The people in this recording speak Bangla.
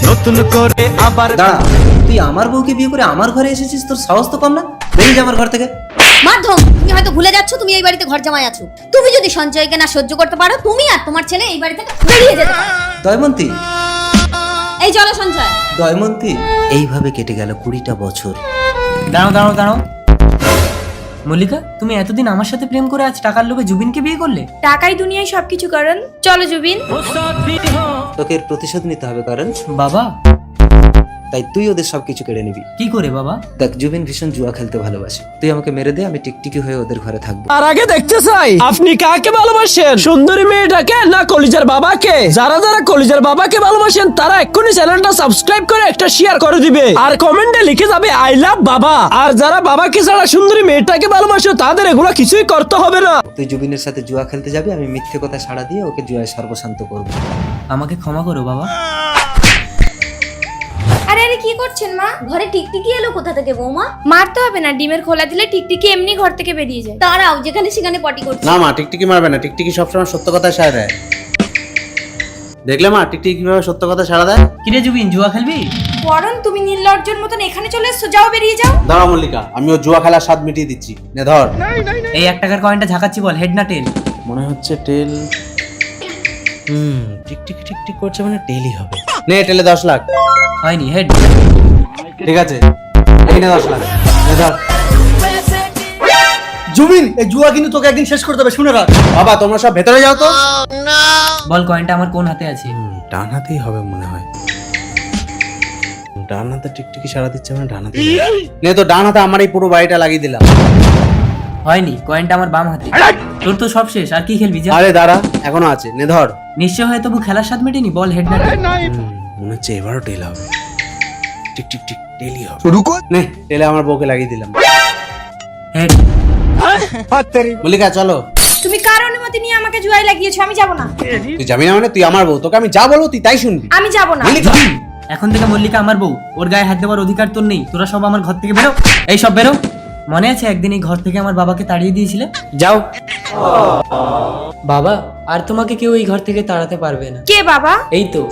নতুন করে আবার দাঁড়া, তুই আমার বউকে বিয়ে করে আমার ঘরে এসেছিস, তোর সাহস তো কম না? বেরিয়ে যা আমার ঘর থেকে। মাধ্যম, তুমি হয়তো ভুলে যাচ্ছ তুমি এই বাড়িতে ঘর জামাই আছো। তুমি যদি সঞ্চয়কে না সহ্য করতে পারো, তুমি আর তোমার ছেলে এই বাড়ি থেকে বেরিয়ে যেতে পারো। দয়মন্তী, এই চলো সঞ্চয়। দয়মন্তী। এইভাবে কেটে গেল 20টা বছর। দাঁড়াও দাঁড়াও দাঁড়াও, মল্লিকা তুমি এতদিন আমার সাথে প্রেম করে আজ টাকার লোভে জুবিনকে বিয়ে করলে? টাকাই দুনিয়ায় সবকিছু কারণ। চলো জুবিন। তোকে এর প্রতিশোধ নিতে হবে, কারণ বাবা তাই তুই ওদের সবকিছু কেড়ে নিবি। কি করে বাবা? দেখ, জুবিন ভীষণ জুয়া খেলতে ভালোবাসে, তুই আমাকে মেরে দে, আমি টিকটিকি হয়ে ওদের ঘরে থাকবো। আর আগে দেখতে চাই আপনি কাকে ভালোবাসেন, সুন্দরী মেয়েটাকে না কলিজার বাবাকে? যারা যারা কলিজার বাবাকে ভালোবাসেন তারা এক্ষুনি চ্যানেলটা সাবস্ক্রাইব করে একটা শেয়ার করে দিবে, আর কমেন্টে লিখে যাবে আই লাভ বাবা। আর যারা বাবাকে ছাড়া সুন্দরী মেয়েটাকে ভালোবাসে তাদের এগুলো কিছুই করতে হবে না। তুই জুবিনের সাথে জুয়া খেলতে যাবি, আমি মিথ্যে কথা সাড়া দিয়ে ওকে জুয়ায় সর্বশান্ত করবো। আমাকে ক্ষমা করো বাবা। আরে আরে কি করছেন মা? ঘরে টিকটিকি এলো কোথা থেকে বৌমা? মারতে হবে না, ডিমের খোলা দিলে টিকটিকি এমনি ঘর থেকে বেরিয়ে যায়। দাঁড়াও, যেখানে সেখানে পটি করছে। না মা, টিকটিকি মারবে না, টিকটিকি সবসময় সত্য কথা সাড়া দেয়। দেখলে মা টিকটিকি কিভাবে সত্য কথা সাড়া দেয়? কিরে জুবিন, জুয়া খেলবি? বরণ তুমি নির্লজ্জের মতন এখানে চলে এসছো, যাও বেরিয়ে যাও। দাঁড়া মল্লিকা, আমি ও জুয়া খেলার স্বাদ মিটিয়ে দিচ্ছি। নে ধর। এই 1 টাকার কয়েনটা ঝাঁকাচ্ছি, বল হেড না টেল? মনে হচ্ছে টেল। টিকটিকি টিকটিক করছে মানে টেলই হবে। নে টেলে 10 লাখ। হয়নি, হেড। ঠিক আছে, এই নে 10 লাখ। নে ধর। জুবিন, এই জুয়া কিন্তু তোকে একদিন শেষ করে দেবে, শুনে রাখ। বাবা তোমরা সব ভেতরে যাও তো। বল কয়েনটা আমার কোন হাতে আছে? ডান হাতেই হবে মনে হয়। ডান হাতে টিকটিকি সাড়া দিচ্ছে মানে ডান হাতে। নে তো ডান হাতে আমার এই পুরো বাড়িটা লাগিয়ে দিলাম। হয়নি, কয়েনটা আমার বাম হাতে। তোর তো সব শেষ, আর কি খেলবি যা। আরে দাঁড়া, এখনো আছে। নে ধর। নিশ্চয় হয় তবু খেলার স্বাদ মেটেনি, বল হেড না টেল? মনে হচ্ছে এবারও টেল হবে। টিক টিক টিক টেলই হবে। নে টেলে আমার বউকে লাগিয়ে দিলাম। হেড। মল্লিকা চলো। তুমি কার অনুমতি নিয়ে আমাকে জুয়ায় লাগিয়েছো? আমি যাব না। তুই যাবি না মানে? তুই আমার বউ, তোকে আমি যা বলবো তুই তাই শুনবি। আমি যাব না। মল্লিকা, এখন থেকে মল্লিকা আমার বউ, ওর গায়ে হাত দেওয়ার অধিকার তোর নেই। তোরা সব আমার ঘর থেকে বেরো, এই সব বেরো। মনে আছে একদিন এই ঘর থেকে আমার বাবাকে তাড়িয়ে দিয়েছিলে? যাও। বাবা, আর তোমাকে কেউ এই ঘর থেকে তাড়াতে পারবে না। কে বাবা? এই তো